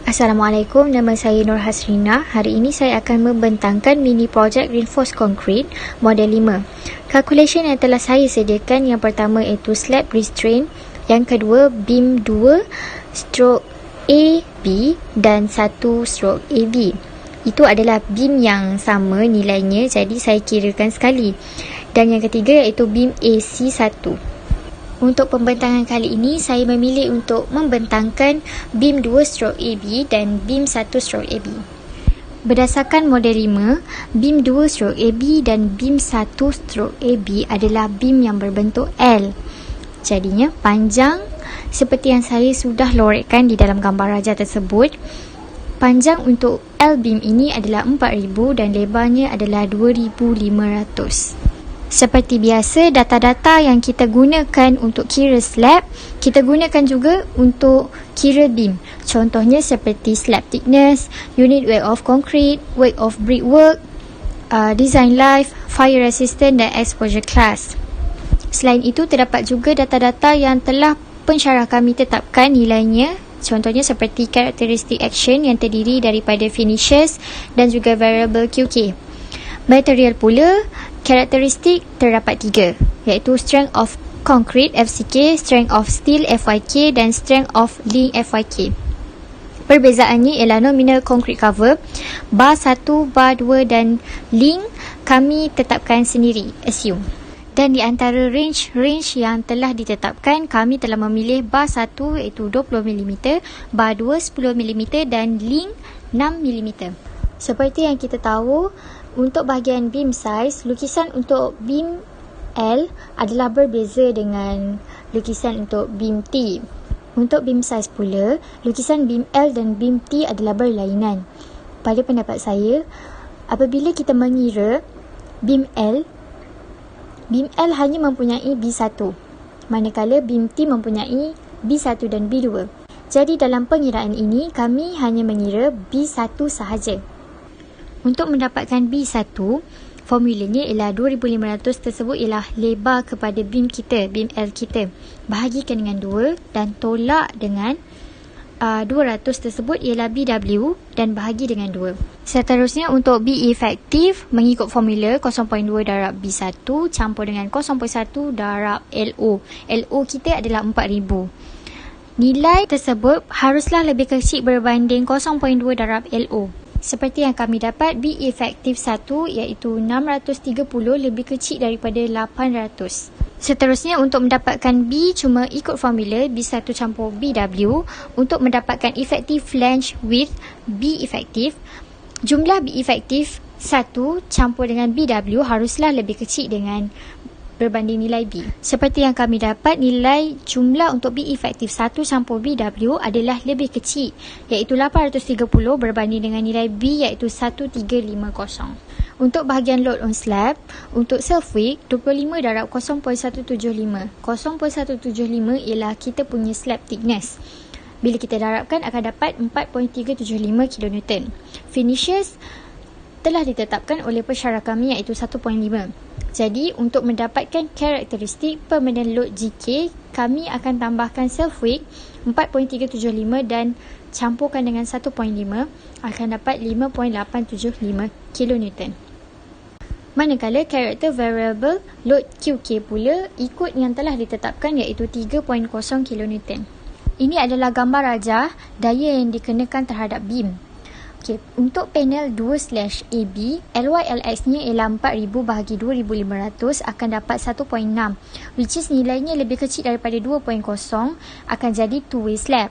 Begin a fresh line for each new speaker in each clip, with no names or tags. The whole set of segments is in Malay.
Assalamualaikum, nama saya Nur Hasrina. Hari ini saya akan membentangkan mini projek Reinforced Concrete model 5. Calculation yang telah saya sediakan, yang pertama iaitu slab restraint, yang kedua beam 2 stroke AB dan 1 stroke AB. Itu adalah beam yang sama nilainya, jadi saya kirakan sekali. Dan yang ketiga iaitu beam AC1. Untuk pembentangan kali ini, saya memilih untuk membentangkan beam 2 stroke AB dan beam 1 stroke AB. Berdasarkan model 5, beam 2 stroke AB dan beam 1 stroke AB adalah beam yang berbentuk L. Jadinya panjang seperti yang saya sudah lorekkan di dalam gambar raja tersebut. Panjang untuk L beam ini adalah 4000 dan lebarnya adalah 2500. Seperti biasa, data-data yang kita gunakan untuk kira slab, kita gunakan juga untuk kira beam. Contohnya seperti slab thickness, unit weight of concrete, weight of brickwork, design life, fire resistant dan exposure class. Selain itu, terdapat juga data-data yang telah pensyarah kami tetapkan nilainya. Contohnya seperti characteristic action yang terdiri daripada finishes dan juga variable QK. Material pula, karakteristik terdapat 3, iaitu strength of concrete FCK, strength of steel FYK dan strength of link FYK. Perbezaannya ialah nominal concrete cover, bar 1, bar 2 dan link kami tetapkan sendiri, assume. Dan di antara range yang telah ditetapkan, kami telah memilih bar 1 iaitu 20mm, bar 2 10mm dan link 6mm. Seperti yang kita tahu, untuk bahagian beam size, lukisan untuk beam L adalah berbeza dengan lukisan untuk beam T. Untuk beam size pula, lukisan beam L dan beam T adalah berlainan. Pada pendapat saya, apabila kita mengira beam L hanya mempunyai B1, manakala beam T mempunyai B1 dan B2. Jadi dalam pengiraan ini, kami hanya mengira B1 sahaja. Untuk mendapatkan B1, formulanya ialah 2500 tersebut ialah lebar kepada beam kita, beam L kita. Bahagikan dengan 2 dan tolak dengan 200 tersebut ialah BW dan bahagi dengan 2. Seterusnya untuk B efektif, mengikut formula 0.2 darab B1 campur dengan 0.1 darab LO. LO kita adalah 4000. Nilai tersebut haruslah lebih kecil berbanding 0.2 darab LO. Seperti yang kami dapat, B efektif 1 iaitu 630 lebih kecil daripada 800. Seterusnya untuk mendapatkan B, cuma ikut formula B1 campur BW. Untuk mendapatkan effective flange width B efektif, jumlah B efektif 1 campur dengan BW haruslah lebih kecil dengan berbanding nilai B. Seperti yang kami dapat, nilai jumlah untuk B efektif 1 campur BW adalah lebih kecil, iaitu 830 berbanding dengan nilai B iaitu 1350. Untuk bahagian load on slab, untuk self weight 25 darab 0.175. 0.175 ialah kita punya slab thickness. Bila kita darabkan akan dapat 4.375 kN. Finishes telah ditetapkan oleh pensyarah kami iaitu 1.5. Jadi, untuk mendapatkan karakteristik permanent load GK, kami akan tambahkan self weight 4.375 dan campurkan dengan 1.5 akan dapat 5.875 kN. Manakala karakter variable load QK pula ikut yang telah ditetapkan iaitu 3.0 kN. Ini adalah gambar rajah daya yang dikenakan terhadap beam. Okay, untuk panel 2/AB, LYLX-nya ialah 4000 bahagi 2500 akan dapat 1.6, which is nilainya lebih kecil daripada 2.0, akan jadi two-way slab.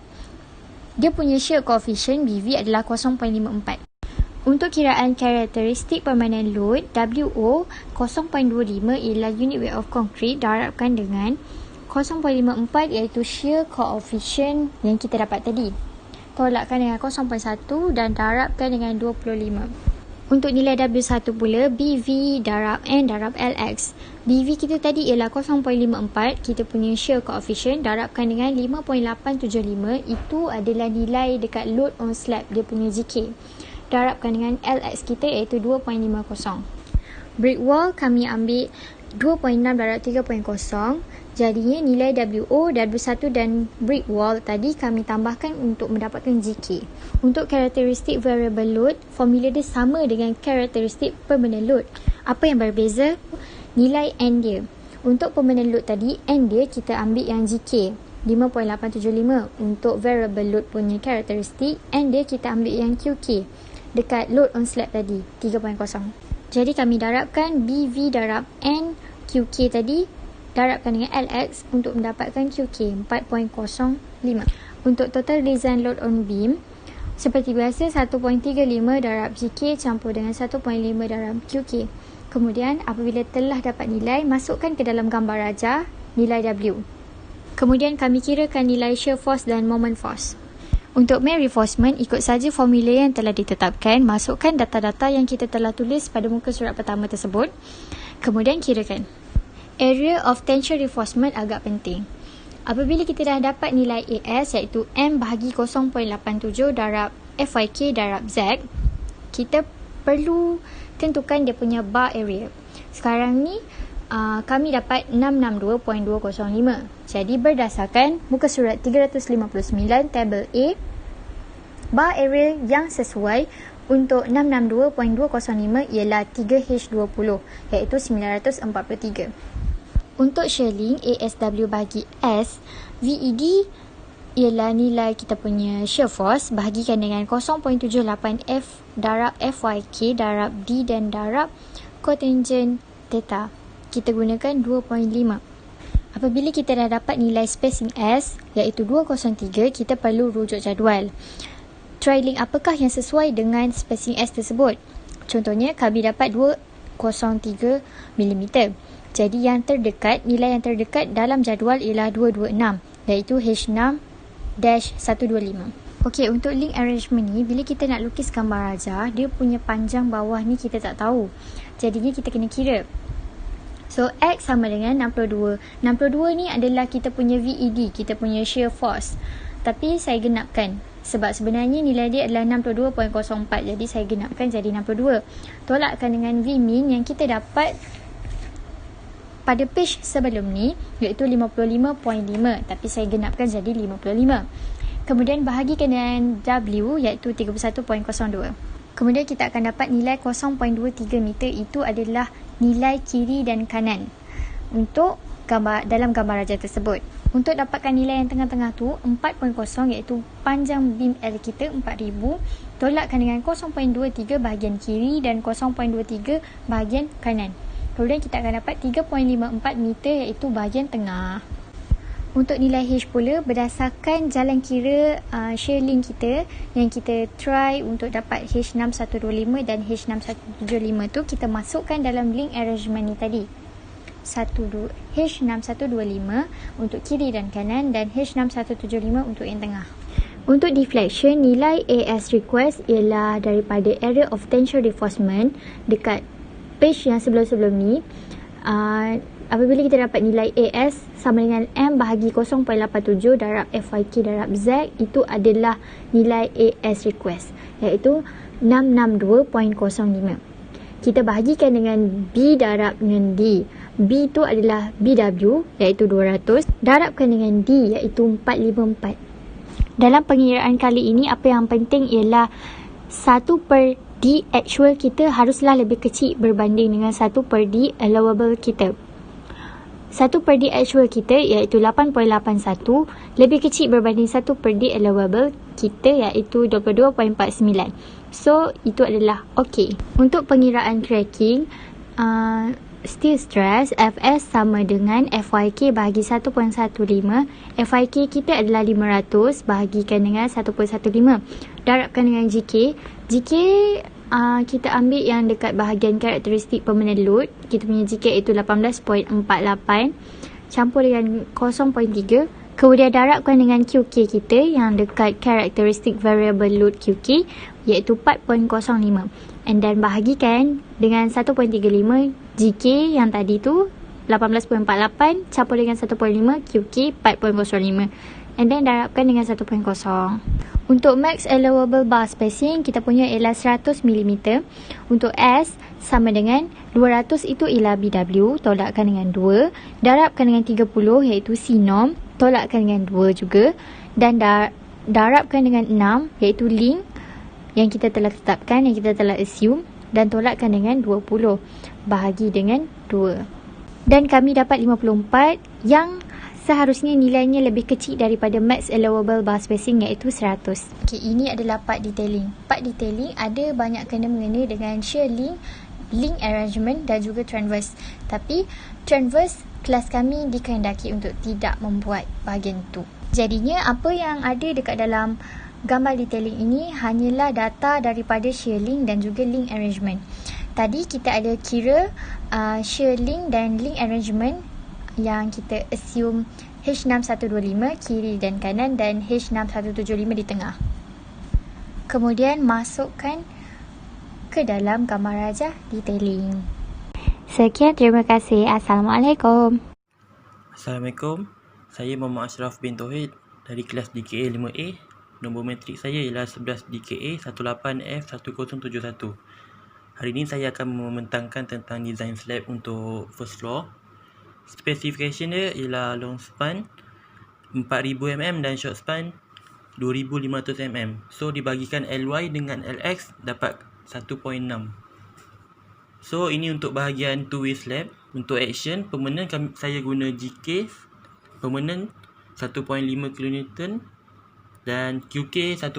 Dia punya shear coefficient BV adalah 0.54. Untuk kiraan karakteristik permanent load, WO 0.25 ialah unit weight of concrete darabkan dengan 0.54 iaitu shear coefficient yang kita dapat tadi. Tolakkan dengan 0.1 dan darabkan dengan 25. Untuk nilai W1 pula, BV darab N darab LX. BV kita tadi ialah 0.54, kita punya shear coefficient, darabkan dengan 5.875, itu adalah nilai dekat load on slab, dia punya GK. Darabkan dengan LX kita iaitu 2.50. Brick wall kami ambil 2.6 darab 3.0. Jadinya nilai WO, W1 dan brick wall tadi kami tambahkan untuk mendapatkan GK. Untuk karakteristik variable load, formula dia sama dengan karakteristik permanent load. Apa yang berbeza? Nilai N dia. Untuk permanent load tadi, N dia kita ambil yang GK 5.875. Untuk variable load punya karakteristik, N dia kita ambil yang QK dekat load on slab tadi 3.0. Jadi kami darabkan BV darab N QK tadi darabkan dengan LX untuk mendapatkan QK 4.05. Untuk total design load on beam, seperti biasa 1.35 darab GK campur dengan 1.5 darab QK. Kemudian apabila telah dapat nilai, masukkan ke dalam gambar rajah nilai W. Kemudian kami kirakan nilai shear force dan moment force. Untuk main reinforcement, ikut saja formula yang telah ditetapkan, masukkan data-data yang kita telah tulis pada muka surat pertama tersebut. Kemudian kirakan. Area of tension reinforcement agak penting. Apabila kita dah dapat nilai AS iaitu M bahagi 0.87 darab FYK darab Z, kita perlu tentukan dia punya bar area. Sekarang ni kami dapat 662.205. Jadi berdasarkan muka surat 359 tabel A, bar area yang sesuai untuk 662.205 ialah 3H20 iaitu 943. Untuk shearing ASW bagi S, VED ialah nilai kita punya shear force bahagikan dengan 0.78 F darab FYK darab D dan darab cotangent theta. Kita gunakan 2.5. Apabila kita dah dapat nilai spacing S iaitu 203, kita perlu rujuk jadual. Trailing apakah yang sesuai dengan spacing S tersebut? Contohnya kami dapat 203 mm. Jadi nilai yang terdekat dalam jadual ialah 226 iaitu H6-125. Okey, untuk link arrangement ni, bila kita nak lukis gambar rajah, dia punya panjang bawah ni kita tak tahu. Jadinya kita kena kira. So, X sama dengan 62. 62 ni adalah kita punya VED, kita punya shear force. Tapi saya genapkan. Sebab sebenarnya nilai dia adalah 62.04. Jadi, saya genapkan jadi 62. Tolakkan dengan Vmin yang kita dapat pada page sebelum ni, iaitu 55.5. Tapi saya genapkan jadi 55. Kemudian, bahagikan dengan W, iaitu 31.02. Kemudian kita akan dapat nilai 0.23 meter, itu adalah nilai kiri dan kanan untuk dalam gambar rajah tersebut. Untuk dapatkan nilai yang tengah-tengah tu 4.0 iaitu panjang beam L kita 4000, tolakkan dengan 0.23 bahagian kiri dan 0.23 bahagian kanan. Kemudian kita akan dapat 3.54 meter iaitu bahagian tengah. Untuk nilai H pula, berdasarkan jalan kira shear link kita yang kita try untuk dapat H6125 dan H6175 tu, kita masukkan dalam link arrangement ni tadi. H6125 untuk kiri dan kanan dan H6175 untuk yang tengah. Untuk deflection, nilai AS request ialah daripada area of tension reinforcement dekat page yang sebelum-sebelum ni. Apabila kita dapat nilai AS sama dengan M bahagi 0.87 darab FYK darab Z, itu adalah nilai AS request iaitu 662.05. Kita bahagikan dengan B darab dengan D. B itu adalah BW iaitu 200 darabkan dengan D iaitu 454. Dalam pengiraan kali ini, apa yang penting ialah 1/D actual kita haruslah lebih kecil berbanding dengan 1/D allowable kita. 1/D actual kita iaitu 8.81 lebih kecil berbanding 1/D allowable kita iaitu 22.49. So, itu adalah okey. Untuk pengiraan cracking, steel stress Fs sama dengan FYK bahagi 1.15. FYK kita adalah 500 bahagikan dengan 1.15. Darabkan dengan GK. GK kita ambil yang dekat bahagian karakteristik permanent load. Kita punya GK itu 18.48 campur dengan 0.3. Kemudian darabkan dengan QK kita yang dekat karakteristik variable load QK iaitu 4.05. And then bahagikan dengan 1.35 GK yang tadi tu 18.48 campur dengan 1.5 QK 4.05. And then darabkan dengan 1.0. Untuk max allowable bar spacing, kita punya ialah 100 mm. Untuk S, sama dengan 200 itu ialah BW, tolakkan dengan 2. Darabkan dengan 30 iaitu C norm, tolakkan dengan 2 juga. Dan darabkan dengan 6 iaitu link yang kita telah tetapkan, yang kita telah assume. Dan tolakkan dengan 20, bahagi dengan 2. Dan kami dapat 54 yang seharusnya nilainya lebih kecil daripada max allowable bar spacing iaitu 100. Okey, ini adalah part detailing. Part detailing ada banyak kena-mengena dengan shear link, link arrangement dan juga transverse. Tapi transverse kelas kami dikehendaki untuk tidak membuat bahagian tu. Jadinya apa yang ada dekat dalam gambar detailing ini hanyalah data daripada shear link dan juga link arrangement. Tadi kita ada kira shear link dan link arrangement yang kita assume H6125 kiri dan kanan dan H6175 di tengah. Kemudian masukkan ke dalam gambar rajah detailing. Sekian, terima kasih. Assalamualaikum.
Assalamualaikum. Saya Muhammad Ashraf bin Tauhid dari kelas DKA 5A. Nombor matrik saya ialah 11 DKA 18F1071. Hari ini saya akan membentangkan tentang design slab untuk first floor. Specification dia ialah long span 4000 mm dan short span 2500 mm. So dibagikan LY dengan LX dapat 1.6. So ini untuk bahagian two way slab. Untuk action permanent saya guna GK permanent 1.5 kN dan QK 1.5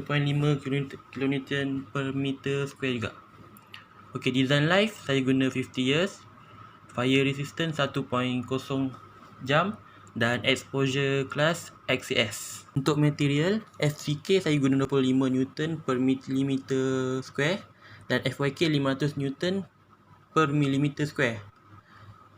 kN per meter square juga. Okey, design life saya guna 50 years. Fire resistance 1.0 jam dan exposure class XCS. Untuk material, FCK saya guna 25 Newton per millimeter square dan FYK 500 Newton per millimeter square.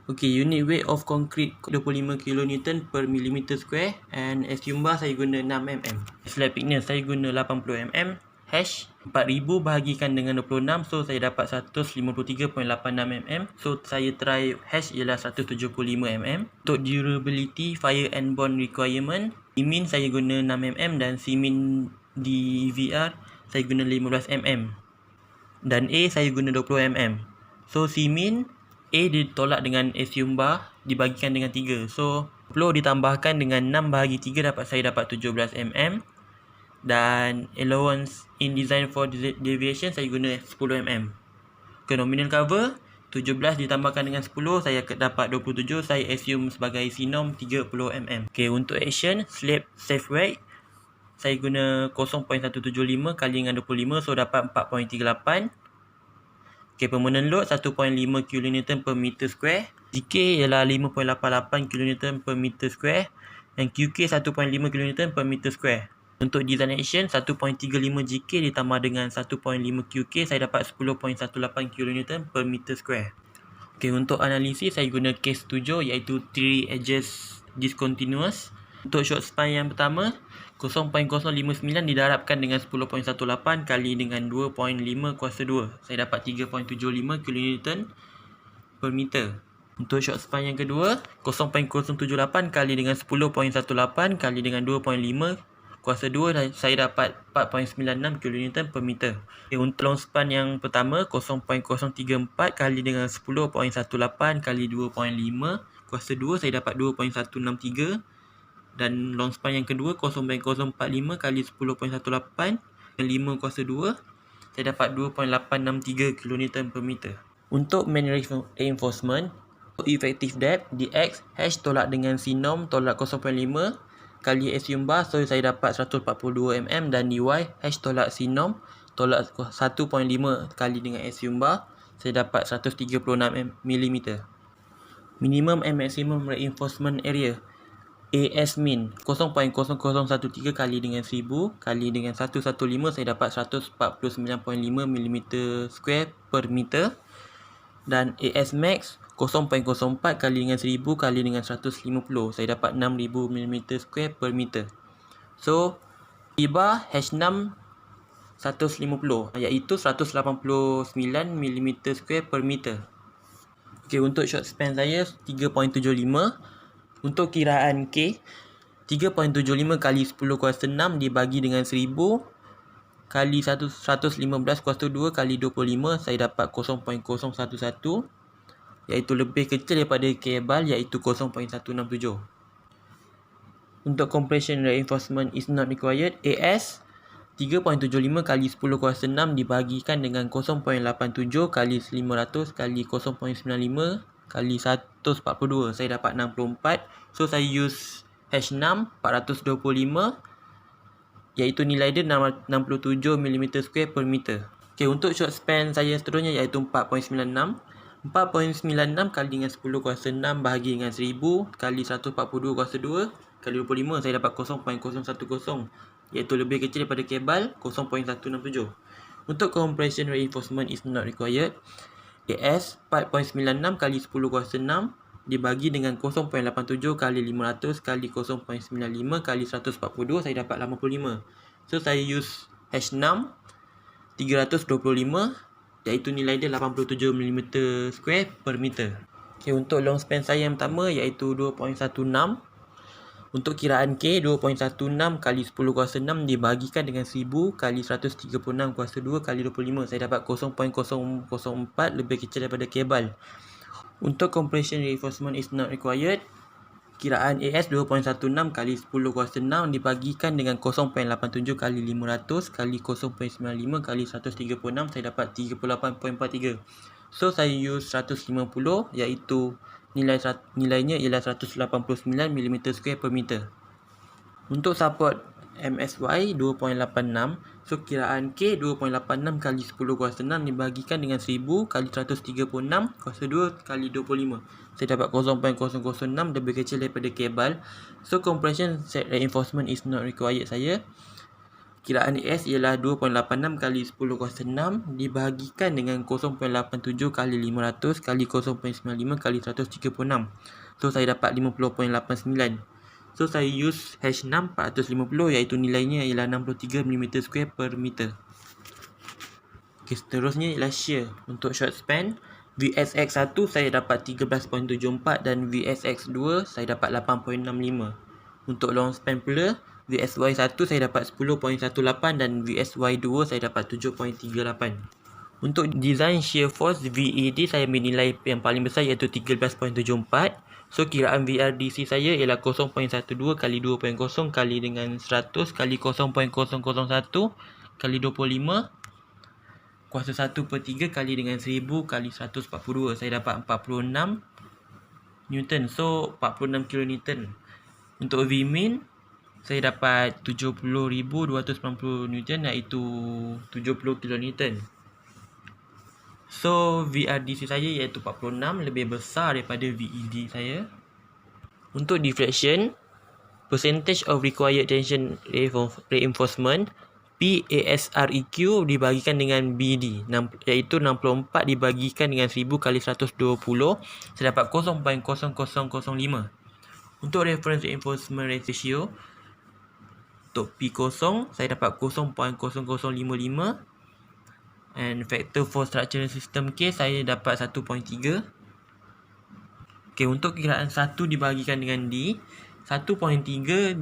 Okey, unit weight of concrete 25 kN per millimeter square and assume bar saya guna 6 mm. Slab thickness saya guna 80 mm. Hash 4000 bahagikan dengan 26, so saya dapat 153.86 mm. So saya try hash ialah 175 mm. Untuk durability fire and bond requirement, Cmin saya guna 6 mm dan Cmin DVR saya guna 15 mm dan A saya guna 20 mm. So Cmin A ditolak dengan assume bar dibagikan dengan 3, so flow ditambahkan dengan 6 bahagi 3 saya dapat 17 mm. Dan allowance in design for deviation saya guna 10 mm. Okay, nominal cover 17 ditambahkan dengan 10 saya dapat 27. Saya assume sebagai sinom 30 mm. Okay, untuk action slab safe weight saya guna 0.175 kali dengan 25, so dapat 4.38. Okay, permanent load 1.5 kN per meter square. GK ialah 5.88 kN per meter square dan QK 1.5 kN per meter square. Untuk design action 1.35 GK ditambah dengan 1.5 QK saya dapat 10.18 kN per meter square. Okey, untuk analisis saya guna case 7 iaitu 3 edges discontinuous. Untuk short span yang pertama 0.059 didarabkan dengan 10.18 kali dengan 2.5 kuasa 2. Saya dapat 3.75 kN per meter. Untuk short span yang kedua 0.078 kali dengan 10.18 kali dengan 2.5 kuasa 2 saya dapat 4.96 kN per meter. Okay, untuk long span yang pertama 0.034 kali dengan 10.18 kali 2.5 kuasa 2 saya dapat 2.163 dan long span yang kedua 0.045 kali 10.18 dan 5 kuasa 2 saya dapat 2.863 kN per meter. Untuk main reinforcement effective depth dx hash tolak dengan sinom tolak 0.5 kali assume bar, so saya dapat 142 mm dan dy hash tolak sinom tolak 1.5 kali dengan assume bar saya dapat 136 mm. Minimum and maximum reinforcement area AS min 0.0013 kali dengan 1000 kali dengan 115 saya dapat 149.5 mm square per meter dan AS max 0.04 kali dengan 1000 kali dengan 150 saya dapat 6000 mm square per meter. So bar H6 150 iaitu 189 mm square per meter. Okey, untuk short span saya 3.75. Untuk kiraan K 3.75 kali 10 kuasa 6 dibagi dengan 1000 kali 115 kuasa 2 kali 25, saya dapat 0.011, iaitu lebih kecil daripada kabel, iaitu 0.167. Untuk compression reinforcement is not required, AS 3.75 kali 10 kuasa 6 dibahagikan dengan 0.87 kali 500 kali 0.95 kali 142. Saya dapat 64. So saya use H6 425, iaitu nilai dia 67 mm2 per meter. Okay, untuk short span saya seterusnya iaitu 4.96. 4.96 kali dengan 10 kuasa 6 bahagi dengan 1000 kali 142 kuasa 2 kali 25, saya dapat 0.010, iaitu lebih kecil daripada kabel, 0.167. Untuk compression reinforcement is not required, AS 4.96 kali 10 kuasa 6 dibagi dengan 0.87 kali 500 kali 0.95 kali 142, saya dapat 85. So saya use H6 325, iaitu nilai dia 87 mm2 per meter. Okay, untuk long span saya yang pertama iaitu 2.16. Untuk kiraan K, 2.16 kali 10 kuasa 6 dibahagikan dengan 1000 kali 136 kuasa 2 kali 25. Saya dapat 0.004, lebih kecil daripada kabel. Untuk compression reinforcement is not required, kiraan AS 2.16 kali 10 kuasa 6 dibahagikan dengan 0.87 kali 500 kali 0.95 kali 136, saya dapat 38.43. So saya use 150, iaitu nilainya ialah 189 mm2 per meter. Untuk support MSY 2.86, so kiraan K 2.86 kali 10 kuasa 6 dibahagikan dengan 1000 kali 136 kuasa 2 kali 25. Saya dapat 0.006, lebih kecil daripada kabel. So compression set reinforcement is not required saya. Kiraan AS ialah 2.86 kali 10 kuasa 6 dibahagikan dengan 0.87 kali 500 kali 0.95 kali 136. So saya dapat 50.89. So saya use H6 450, iaitu nilainya ialah 63 mm2 per meter. Okay, seterusnya ialah shear. Untuk short span, VSX1 saya dapat 13.74 dan VSX2 saya dapat 8.65. Untuk long span pula, VSY1 saya dapat 10.18 dan VSY2 saya dapat 7.38. Untuk design shear force VED, saya ambil nilai yang paling besar iaitu 13.74. So kiraan VRDC saya ialah 0.12 kali 2.0 kali dengan 100 kali 0.001 kali 25 kuasa 1/3 kali dengan 1000 kali 142. Saya dapat 46 Newton. So 46 kN. Untuk Vmin saya dapat 70,290 Newton, iaitu 70 kN. So VRDC saya iaitu 46, lebih besar daripada VED saya. Untuk deflection, percentage of required tension reinforcement PASREQ dibagikan dengan BD, iaitu 64 dibagikan dengan 1000 kali 120, saya dapat 0.0005. Untuk reference reinforcement ratio, untuk P0 saya dapat 0.0055, and factor for structural system K saya dapat 1.3. Okay, untuk kiraan 1 dibahagikan dengan D, 1.3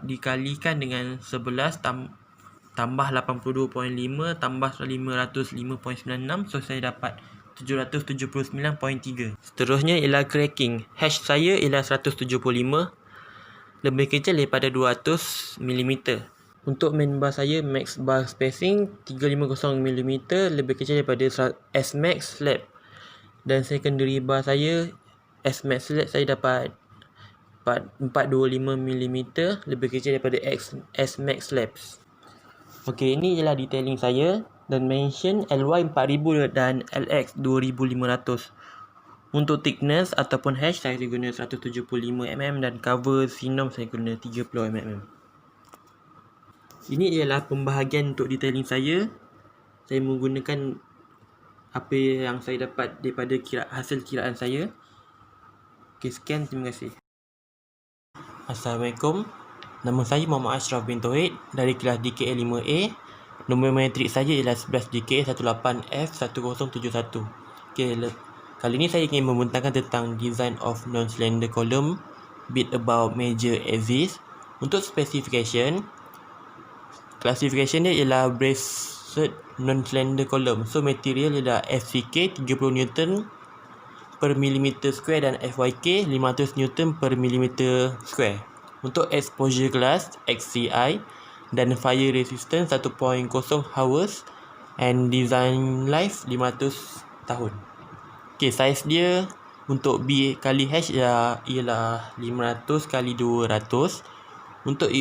dikalikan dengan 11 tambah 82.5 tambah 505.96, so saya dapat 779.3. Seterusnya ialah cracking. Hash saya ialah 175, lebih kecil daripada 200 mm. Untuk main bar saya max bar spacing 350 mm, lebih kecil daripada S-Max slab. Dan secondary bar saya S-Max slab saya dapat 425 mm, lebih kecil daripada S-Max slabs. Okey, ini ialah detailing saya dan mention LY 4000 dan LX 2500. Untuk thickness ataupun hash saya guna 175 mm dan cover sinom saya guna 30 mm. Ini ialah pembahagian untuk detailing saya. Saya menggunakan apa yang saya dapat daripada hasil kiraan saya. Okey, sekian, terima kasih. Assalamualaikum. Nama saya Muhammad Ashraf bin Tauhid dari kelas DKA 5A. Nombor metrik saya ialah 11 DKA 18F1071. Okey, kali ini saya ingin membentangkan tentang design of non-slender column, bit about major axis. Untuk specification, classification dia ialah braced non-slender column. So material ialah FCK 30 Newton per millimeter square dan FYK 500 Newton per millimeter square. Untuk exposure glass XCI dan fire resistance 1.0 hours and design life 500 tahun. Okay, size dia untuk B kali H ialah 500 kali 200. Untuk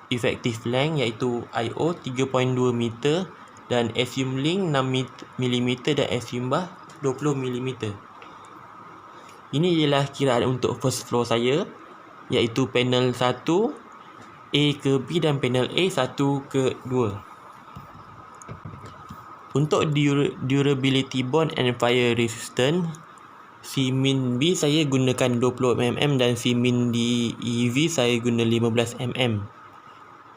effective length iaitu IO 3.2 meter dan assume link 6 mm dan assume bar 20 mm. Ini ialah kiraan untuk first floor saya, iaitu panel 1 A ke B dan panel A 1 ke 2. Untuk durability bond and fire resistance, Simin B saya gunakan 20 mm dan Simin D EV saya guna 15 mm.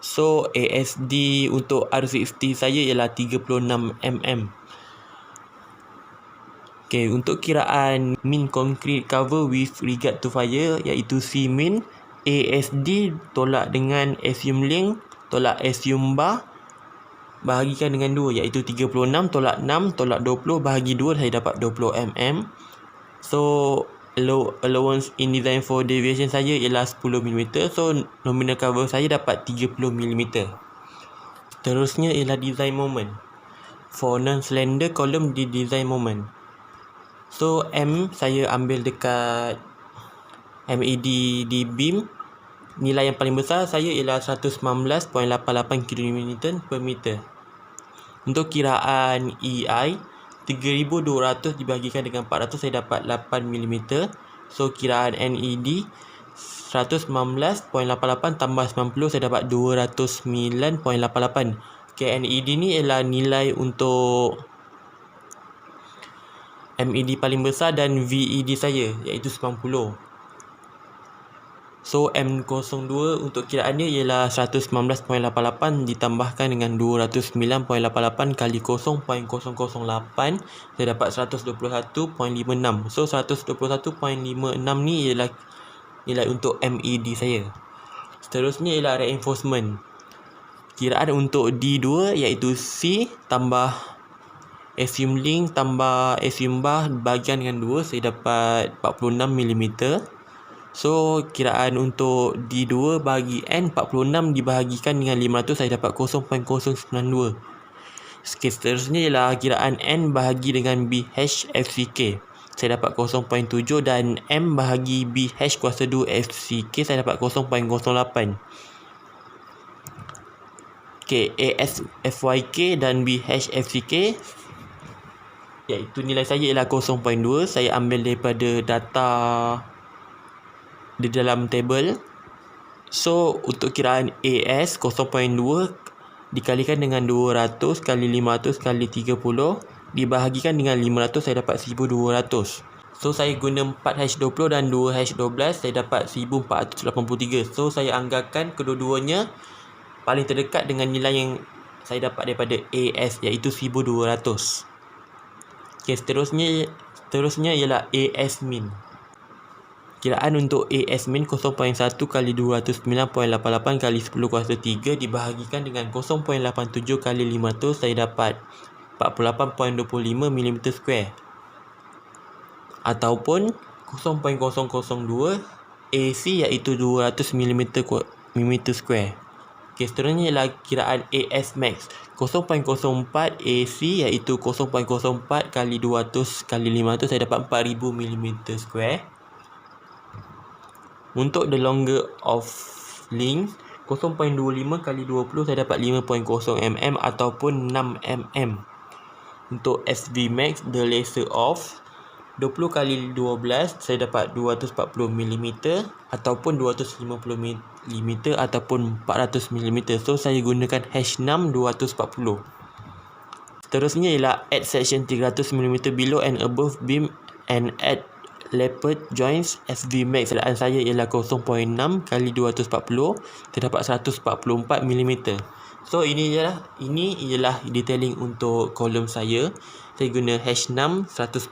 So ASD untuk R60 saya ialah 36 mm. Okay, untuk kiraan min concrete cover with regard to fire, iaitu Simin ASD tolak dengan assume link tolak assume bar bahagikan dengan 2, iaitu 36 tolak 6 tolak 20 bahagi 2, saya dapat 20 mm. So allowance in design for deviation saya ialah 10 mm. So nominal cover saya dapat 30 mm. Seterusnya ialah design moment. For non-slender column di design moment. So M saya ambil dekat MED di beam. Nilai yang paling besar saya ialah 119.88 kN per meter. Untuk kiraan EI 3200 dibahagikan dengan 400, saya dapat 8 mm. So kiraan NED 119.88 tambah 90, saya dapat 209.88. Okay, NED ni ialah nilai untuk MED paling besar dan VED saya, iaitu 90. So M02 untuk kiraan dia ialah 119.88 ditambahkan dengan 209.88 kali 0.008, saya dapat 121.56. So 121.56 ni ialah nilai untuk MED saya. Seterusnya ialah reinforcement. Kiraan untuk D2 iaitu C tambah assume link tambah assume bar bahagian dengan 2, saya dapat 46 mm. So kiraan untuk D2 bagi N 46 dibahagikan dengan 500, saya dapat 0.092. Seterusnya ialah kiraan N bahagi dengan BH FCK, saya dapat 0.7, dan M bahagi BH kuasa 2 FCK saya dapat 0.08. Okay, AS FYK dan BH FCK iaitu nilai saya ialah 0.2. Saya ambil daripada data di dalam table. So untuk kiraan AS 0.2 dikalikan dengan 200 kali 500 kali 30 dibahagikan dengan 500, saya dapat 1200. So saya guna 4H20 dan 2H12, saya dapat 1483. So saya anggarkan kedua-duanya paling terdekat dengan nilai yang saya dapat daripada AS, iaitu 1200. Okay, seterusnya ialah AS min. Kiraan untuk AS min 0.1 kali 209.88 kali 10 kuasa 3 dibahagikan dengan 0.87 kali 500, saya dapat 48.25 mm2 ataupun 0.002 AC iaitu 200 mm2. Okay, seterusnya ialah kiraan AS max 0.04 AC iaitu 0.04 kali 200 kali 500, saya dapat 4000 mm2. Untuk the longer of link 0.25 kali 20, saya dapat 5.0 mm ataupun 6 mm. Untuk SV max the lesser of 20 kali 12, saya dapat 240 mm ataupun 250 mm ataupun 400 mm. So saya gunakan H6 240. Seterusnya ialah add section 300 mm below and above beam and add leopard joints. SV max kiraan saya ialah 0.6 kali 240, saya dapat 144 mm. So ini ialah detailing untuk kolom saya. Saya guna H6 140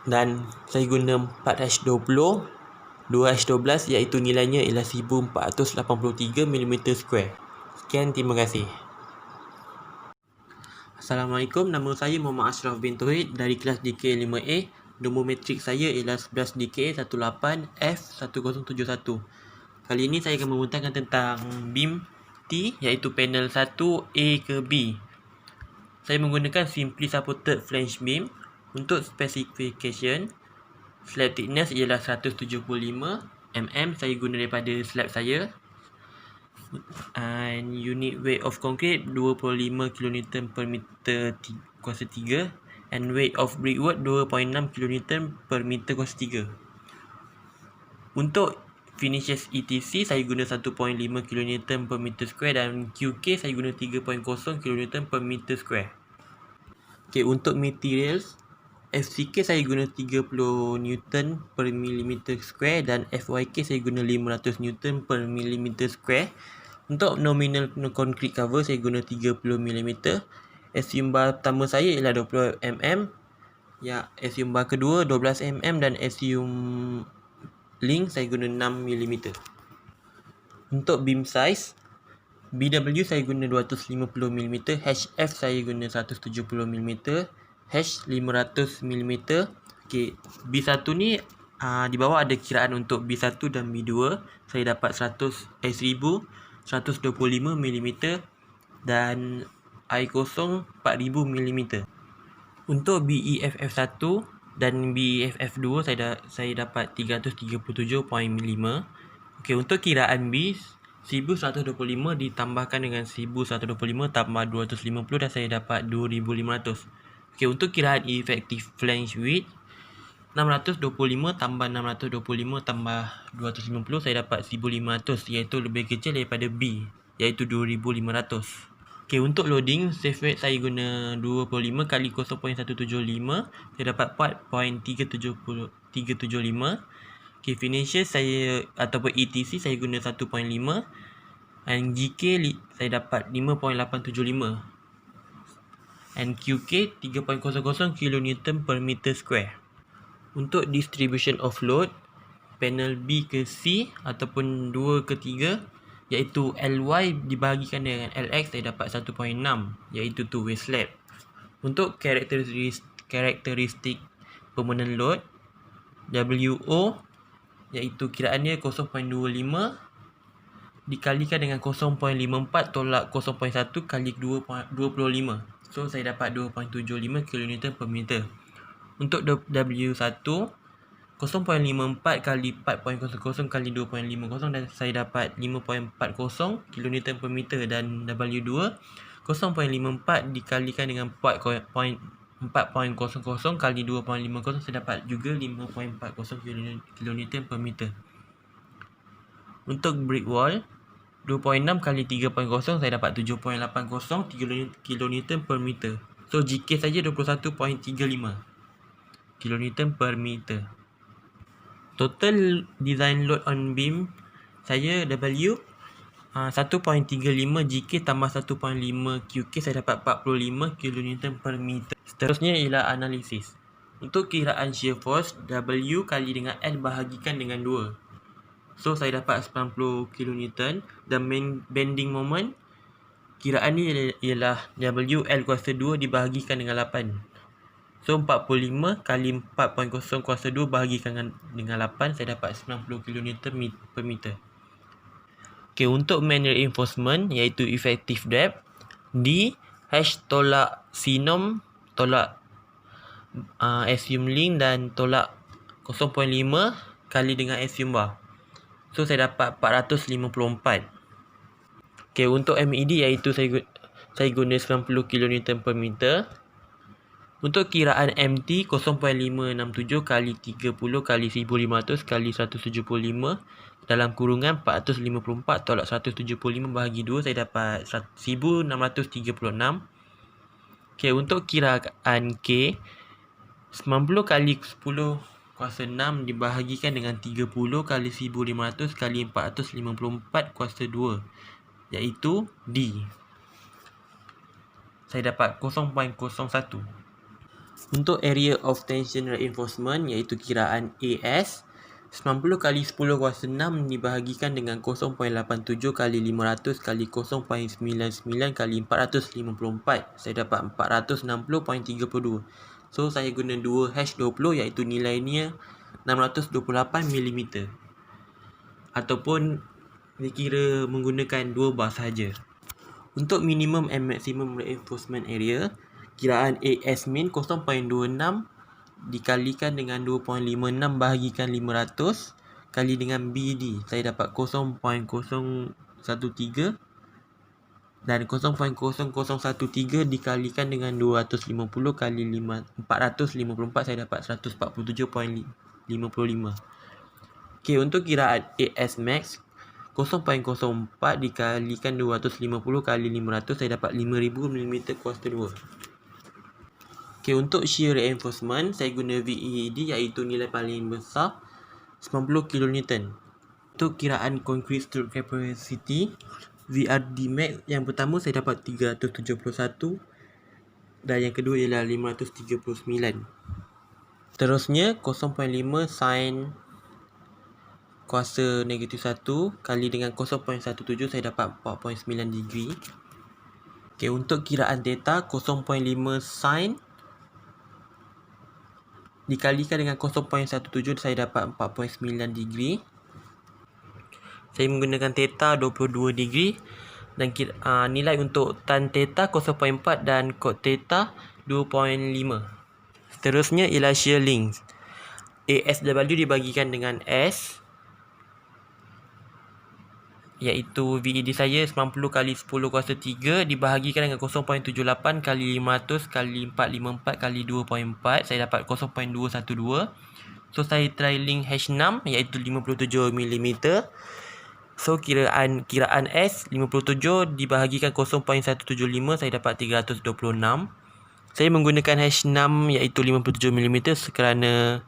dan saya guna 4H20 2H12 iaitu nilainya ialah 1483 mm2. Sekian, terima kasih. Assalamualaikum, nama saya Muhammad Ashraf bin Tauhid dari kelas DK5A. Nombor matrik saya ialah 11 DK18F1071. Kali ini saya akan membentangkan tentang beam T iaitu panel 1A ke B. Saya menggunakan simply supported flange beam. Untuk specification, slab thickness ialah 175 mm. Saya guna daripada slab saya. And unit weight of concrete 25 kN per meter kuasa 3 and weight of brickwork 2.6 kN per meter kuasa 3. Untuk finishes ETC saya guna 1.5 kN per meter square dan QK saya guna 3.0 kN per meter square. Okay, untuk materials FCK saya guna 30 Newton per millimeter square dan FYK saya guna 500 Newton per millimeter square. Untuk nominal concrete cover saya guna 30 mm. Assume bar pertama saya ialah 20 mm. Ya, assume bar kedua 12 mm dan assume link saya guna 6 mm. Untuk beam size BW saya guna 250 mm, HF saya guna 170 mm, H 500 mm. Okey, B1 ni di bawah ada kiraan untuk B1 dan B2. Saya dapat 1125 mm dan I0 4000 mm. Untuk BEFF1 dan BEFF2 saya dapat 337.5. Okey, untuk kiraan B 1125 ditambahkan dengan 1125 tambah 250 dan saya dapat 2500. Okey, untuk kiraan effective flange width 625 tambah 625 tambah 250 saya dapat 1500, iaitu lebih kecil daripada B iaitu 2500. Okey, untuk loading safe weight saya guna 25 kali 0.175 saya dapat 4.375. Okey, finishes saya ataupun ETC saya guna 1.5 and GK saya dapat 5.875 and QK 3.00 kN per meter square. Untuk distribution of load panel B ke C ataupun 2 ke 3 iaitu LY dibahagikan dengan LX saya dapat 1.6 iaitu two-way slab. Untuk karakteristik permanent load WO iaitu kiraannya 0.25 dikalikan dengan 0.54 tolak 0.1 kali 25. So saya dapat 2.75 kN per meter. Untuk W1 0.54 kali 4.00 kali 2.50 dan saya dapat 5.40 kN per meter dan W2 0.54 dikalikan dengan 4.00 kali 2.50 saya dapat juga 5.40 kN per meter. Untuk brick wall 2.6 kali 3.0 saya dapat 7.80 kN per meter. So GK saja 21.35 kN per meter. Total design load on beam saya W 1.35 GK tambah 1.5 QK saya dapat 45 kN per meter. Seterusnya ialah analisis. Untuk kiraan shear force W kali dengan L bahagikan dengan 2. So saya dapat 90 kN dan bending moment kiraan ni ialah WL kuasa 2 dibahagikan dengan 8. So 45 kali 4.0 kuasa 2 bahagikan dengan 8 saya dapat 90 kN per meter. Okey, untuk main reinforcement iaitu effective depth D H tolak sinom tolak assume link dan tolak 0.5 kali dengan assume bar. So saya dapat 454. Okey, untuk MED iaitu saya guna 90 kN per meter. Untuk kiraan MT 0.567 kali 30 kali 1500 kali 175 dalam kurungan 454 tolak 175 bahagi 2 saya dapat 1636. Okey, untuk kiraan K 90 kali 10 kuasa 6 dibahagikan dengan 30 kali 1500 kali 454 kuasa 2 iaitu D. Saya dapat 0.01. Untuk area of tension reinforcement iaitu kiraan AS 90 kali 10 kuasa 6 dibahagikan dengan 0.87 kali 500 kali 0.99 kali 454. Saya dapat 460.32. So, saya guna 2 hash 20 iaitu nilainya 628 mm. Ataupun dikira menggunakan 2 bar sahaja. Untuk minimum and maximum reinforcement area, kiraan AS min 0.26 dikalikan dengan 2.56 bahagikan 500 kali dengan BD. Saya dapat 0.013 dan 0.0013 dikalikan dengan 250 kali 454 saya dapat 147.55. Okey, untuk kiraan AS max 0.04 dikalikan 250 kali 500 saya dapat 5000 mm kuasa 2. Okay, untuk shear reinforcement, saya guna VED iaitu nilai paling besar 90 kN. Untuk kiraan concrete strut capacity, VRD max yang pertama saya dapat 371 dan yang kedua ialah 539. Terusnya 0.5 sin kuasa negatif 1 kali dengan 0.17 saya dapat 4.9 degree. Okay, untuk kiraan theta 0.5 sin dikalikan dengan 0.17 saya dapat 4.9 degree. Saya menggunakan theta 22 degree dan nilai untuk tan theta 0.4 dan cot theta 2.5. Seterusnya ialah shear length. ASW dibagikan dengan S iaitu VED saya 90 kali 10 kuasa 3 dibahagikan dengan 0.78 kali 500 kali 454 kali 2.4 saya dapat 0.212. So saya try link H6 iaitu 57 mm. So kiraan S 57 dibahagikan 0.175 saya dapat 326. Saya menggunakan H6 iaitu 57 mm kerana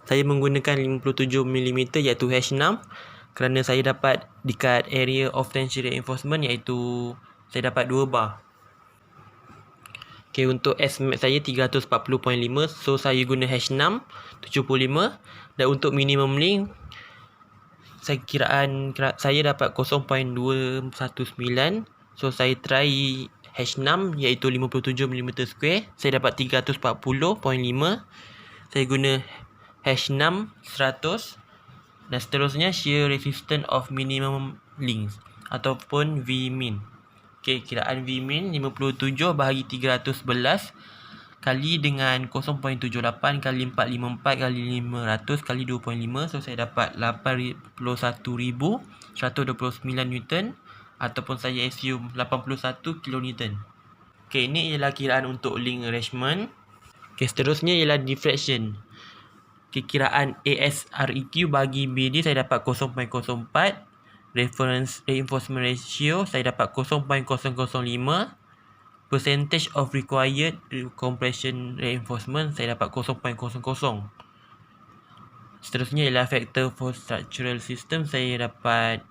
saya menggunakan 57 mm iaitu H6 kerana saya dapat dekat area of tension reinforcement iaitu saya dapat 2 bar. Okay, untuk S max saya 340.5, so saya guna H6 75 dan untuk minimum length saya dapat 0.219, so saya try H6 iaitu 57 mm square, saya dapat 340.5. Saya guna H6 100 dan seterusnya shear resistance of minimum length ataupun Vmin. Okey, kiraan Vmin 57 bahagi 311 kali dengan 0.78 kali 454 kali 500 kali 2.5. So saya dapat 81,129 Newton ataupun saya assume 81 kN. Okey, ini ialah kiraan untuk link arrangement. Okey, seterusnya ialah deflection. Kiraan ASREQ bagi BD saya dapat 0.04. Reference reinforcement ratio saya dapat 0.005. Percentage of required compression reinforcement saya dapat 0.00. Seterusnya ialah factor for structural system saya dapat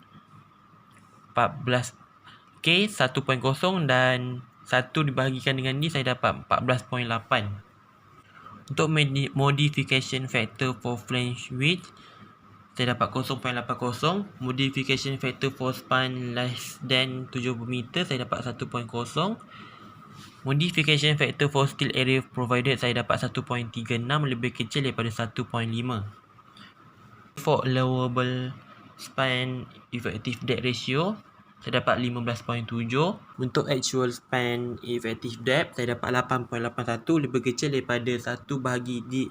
14K 1.0 dan 1 dibahagikan dengan ni saya dapat 14.8. Untuk modification factor for flange width saya dapat 0.80. Modification factor for span less than 70 meter saya dapat 1.0. Modification factor for steel area provided saya dapat 1.36, lebih kecil daripada 1.5. For allowable span effective depth ratio saya dapat 15.7. Untuk actual span effective depth saya dapat 8.81, lebih kecil daripada 1 bahagi di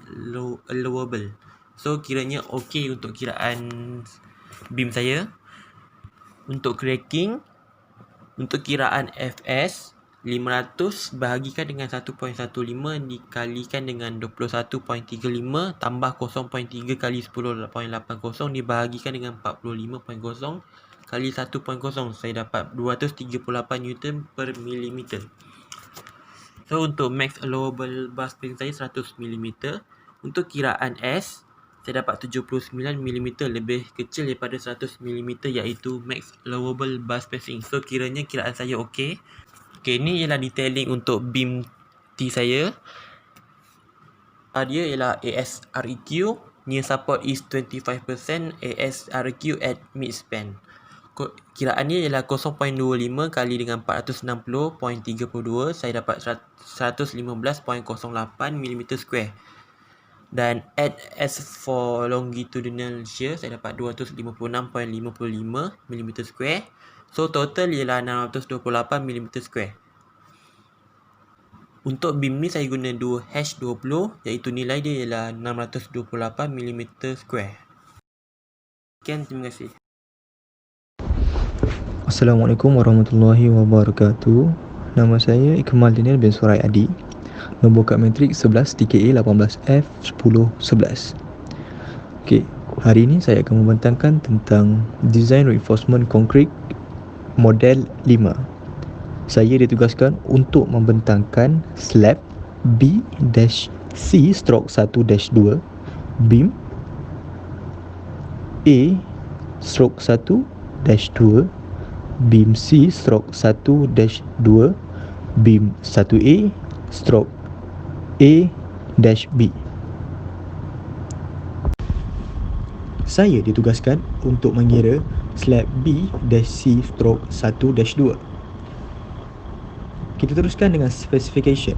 allowable. So kiranya okey untuk kiraan beam saya. Untuk cracking, untuk kiraan FS 500 bahagikan dengan 1.15 dikalikan dengan 21.35 tambah 0.3 kali 10.80 dibahagikan dengan 45.0 kali 1.0 saya dapat 238 Newton per millimeter. So untuk max allowable bar spacing saya 100 mm. Untuk kiraan S saya dapat 79 mm, lebih kecil daripada 100 mm iaitu max allowable bar spacing. So kiranya kiraan saya okey. Okey, ni ialah detailing untuk beam T saya. Dia ialah ASREQ near support is 25%, ASRQ at midspan. Kiraannya ialah 0.25 kali dengan 460.32, saya dapat 115.08 mm square. Dan as for longitudinal shear, saya dapat 256.55 mm square. So total ialah 628 mm square. Untuk beam ni saya guna 2H20, iaitu nilai dia ialah 628 mm square. Sekian, terima kasih.
Assalamualaikum warahmatullahi wabarakatuh. Nama saya Ikmal Daniel bin Surai Adi. Nombor kad matrik 11 TKA 18F1011. Okey, hari ini saya akan membentangkan tentang design reinforcement concrete model 5. Saya ditugaskan untuk membentangkan slab B-C/1-2 beam A/1-2 beam C/1-2 beam 1A/A-B. Saya ditugaskan untuk mengira slab B-C/1-2. Kita teruskan dengan specification,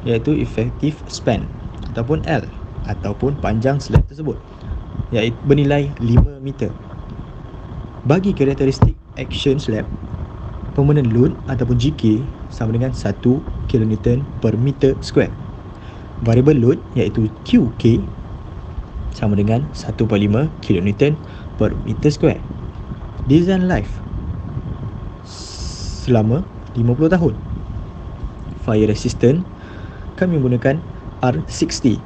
iaitu effective span ataupun L, ataupun panjang slab tersebut, iaitu bernilai 5 meter. Bagi karakteristik action slab, permanent load ataupun GK sama dengan 1 kN per meter square. Variable load iaitu QK sama dengan 1.5 kN per meter square. Design life selama 50 tahun. Fire resistant, kami menggunakan R60.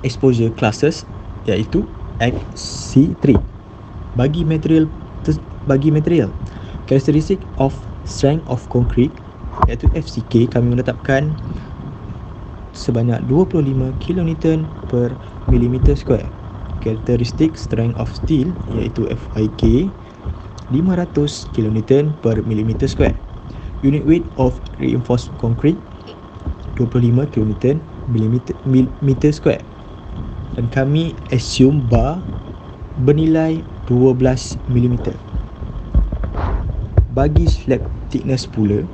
Exposure classes iaitu XC3. Bagi material characteristic of strength of concrete iaitu FCK, kami menetapkan sebanyak 25 kN per millimeter square. Characteristic strength of steel iaitu FIK 500 kN per millimeter square. Unit weight of reinforced concrete 25 kN millimeter square. Dan kami assume bar bernilai 12 mm. Bagi slab thickness pula,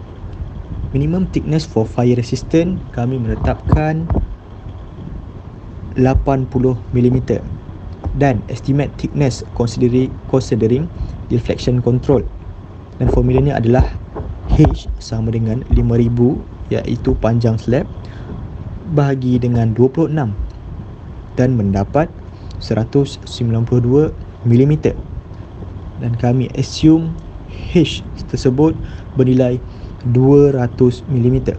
minimum thickness for fire resistant kami menetapkan 80 mm, dan estimate thickness considering deflection control, dan formulanya adalah H sama dengan 5000, iaitu panjang slab bahagi dengan 26 dan mendapat 192 mm, dan kami assume H tersebut bernilai 200 mm,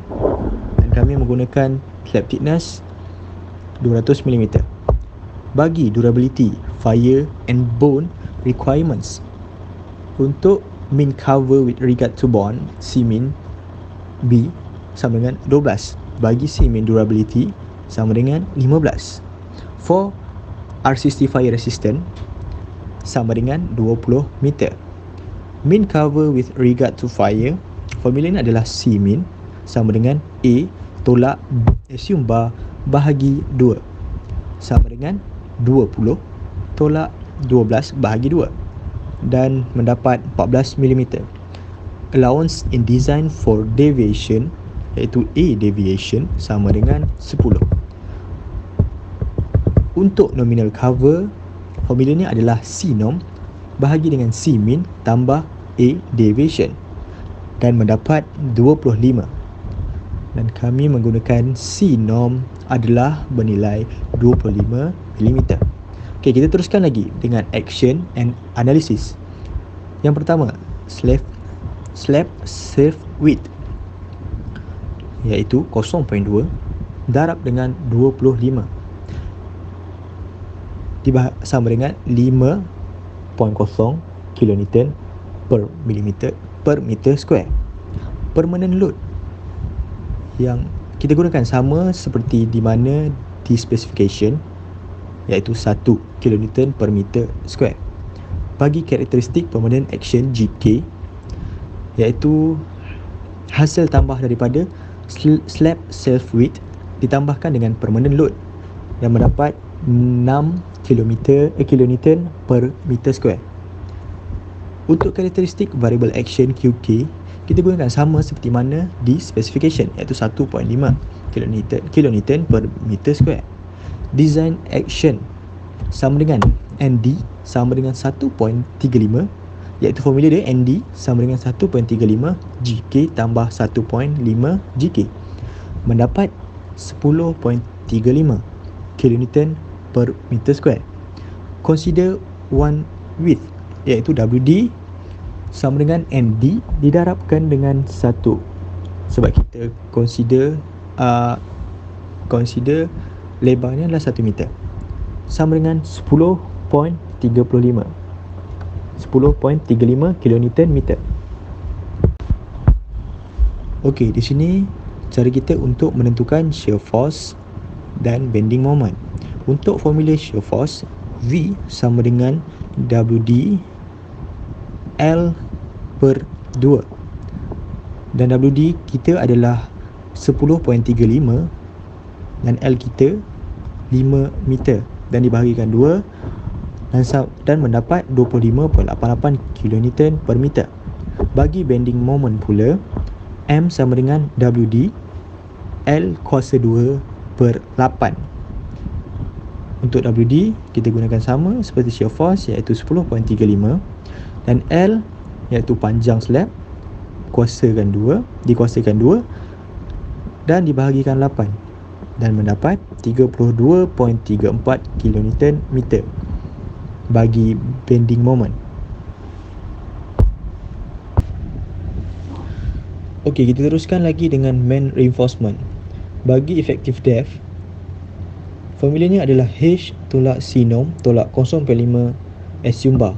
dan kami menggunakan slab thickness 200 mm. Bagi durability, fire and bone requirements, untuk mean cover with regard to bond, C min B sama dengan 12, bagi C min durability sama dengan 15. For R60 fire resistant sama dengan 20 meter. Mean cover with regard to fire, formulanya adalah C min sama dengan A tolak assume bar bahagi 2 sama dengan 20 tolak 12 bahagi 2, dan mendapat 14 mm. Allowance in design for deviation iaitu A deviation sama dengan 10. Untuk nominal cover, formulanya adalah C norm bahagi dengan C min tambah A deviation, dan mendapat 25. Dan kami menggunakan C norm adalah bernilai 25 mm. Okey, kita teruskan lagi dengan action and analysis. Yang pertama, slab safe width iaitu 0.2 darab dengan 25 sama dengan 5.0 kN per millimeter per meter square. Permanent load yang kita gunakan sama seperti di mana di specification, iaitu 1 kN per meter square. Bagi karakteristik permanent action GK, iaitu hasil tambah daripada slab self width ditambahkan dengan permanent load, yang mendapat kilonewton per meter square. Untuk karakteristik variable action QK, kita gunakan sama seperti mana di specification, iaitu 1.5 kilonewton per meter square. Design action sama dengan ND sama dengan 1.35, iaitu formula dia ND sama dengan 1.35 GK tambah 1.5 GK, mendapat 10.35 kilonewton per meter square. Consider one width, iaitu WD sama dengan ND didarabkan dengan 1, sebab kita consider lebarnya adalah 1 meter, sama dengan 10.35 kilonewton meter. Okey, di sini cara kita untuk menentukan shear force dan bending moment. Untuk formula shear force, V sama dengan WD L per 2, dan WD kita adalah 10.35 dan L kita 5 meter, dan dibahagikan 2 dan mendapat 25.88 kilonewton per meter. Bagi bending moment pula, M sama dengan WD L kuasa 2 per 8. Untuk WD kita gunakan sama seperti shear force, iaitu 10.35, dan L iaitu panjang slab dikuasakan 2 dan dibahagikan 8, dan mendapat 32.34 kilonewton meter bagi bending moment. Okey, kita teruskan lagi dengan main reinforcement. Bagi effective depth, formulanya adalah H tolak C norm tolak 0.5 assume bar.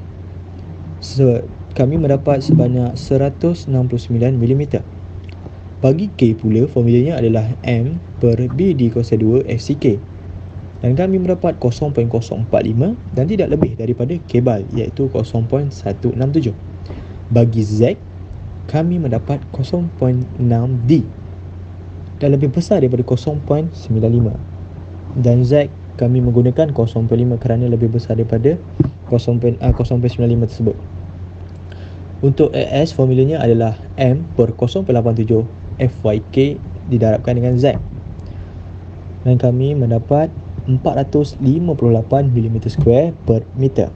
Kami mendapat sebanyak 169 mm. Bagi K pula, formulanya adalah M per BD kuasa 2 FCK, dan kami mendapat 0.045 dan tidak lebih daripada kebal, iaitu 0.167. Bagi Z, kami mendapat 0.6D dan lebih besar daripada 0.95, dan Z kami menggunakan 0.5 kerana lebih besar daripada 0.95 tersebut. Untuk AS, formulanya adalah M per 0.87 FYK didarabkan dengan Z, dan kami mendapat 458 mm2 per meter.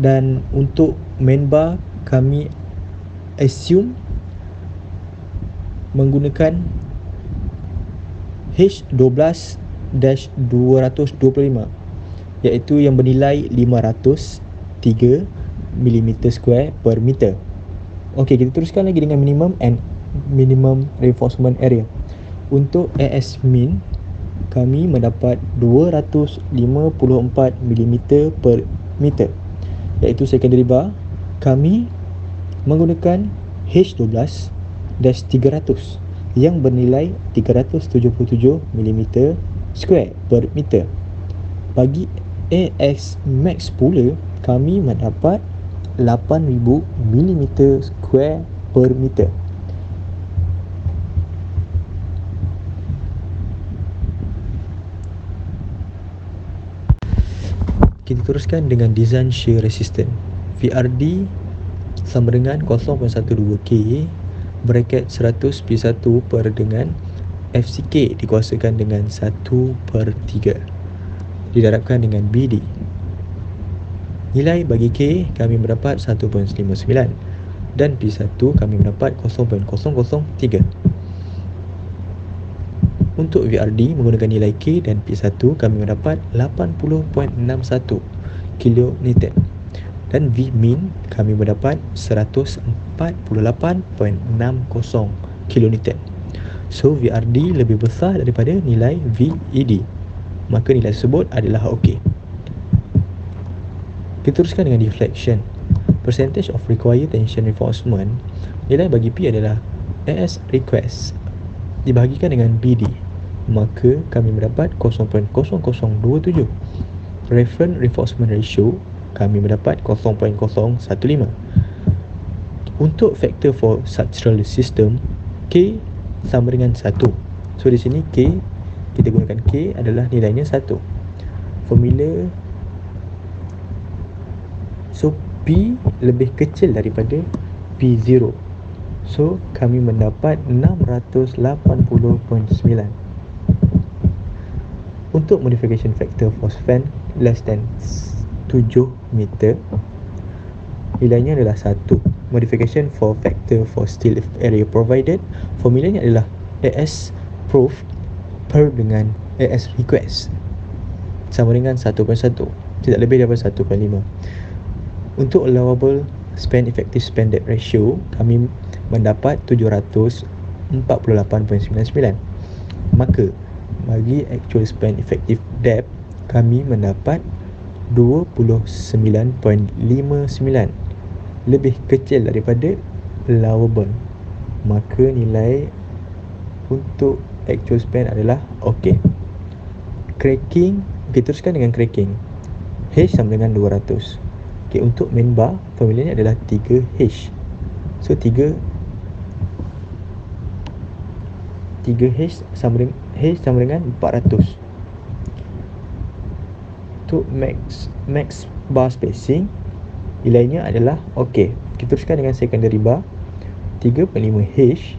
Dan untuk main bar, kami assume menggunakan H12-225, iaitu yang bernilai 503 mm2 per meter. Okey, kita teruskan lagi dengan minimum and minimum reinforcement area. Untuk AS min, kami mendapat 254 mm per meter, iaitu secondary bar. Kami menggunakan H12-300 yang bernilai 377 mm square per meter. Bagi AS max pula, kami mendapat 8000 mm square per meter. Kita teruskan dengan design shear resistance. VRD sama dengan 0.12K bracket 100 pi 1 per dengan FCK dikuasakan dengan 1/3 didarabkan dengan BD. Nilai bagi K kami mendapat 1.59 dan P1 kami mendapat 0.003. Untuk VRD menggunakan nilai K dan P1 kami mendapat 80.61 kilonewton, dan Vmin kami mendapat 148.60 kilonewton. So VRD lebih besar daripada nilai VED, maka nilai tersebut adalah OK. Kita teruskan dengan deflection. Percentage of required tension reinforcement, nilai bagi P adalah AS request dibahagikan dengan BD, maka kami mendapat 0.0027. Reference reinforcement ratio kami mendapat 0.015. Untuk factor for structural system, K sama dengan 1. So di sini K kita gunakan K adalah nilainya 1. Formula, so P lebih kecil daripada P0. So kami mendapat 680.9. Untuk modification factor for fan less than 7 meter, nilainya adalah 1. Modification for factor for steel area provided, formulanya adalah AS proof per dengan AS request sama dengan 1.1, tidak lebih daripada 1.5. Untuk allowable span effective span depth ratio, kami mendapat 748.99. Maka bagi actual span effective depth, kami mendapat 29.59, lebih kecil daripada allowable. Maka nilai untuk actual span adalah okey. Cracking, kita teruskan dengan cracking. H sama dengan 200. Okey, untuk main bar, formulanya adalah 3H. So 3H sama dengan 400. Untuk max bar spacing, nilainya adalah okey. Kita teruskan dengan secondary bar, 3.5H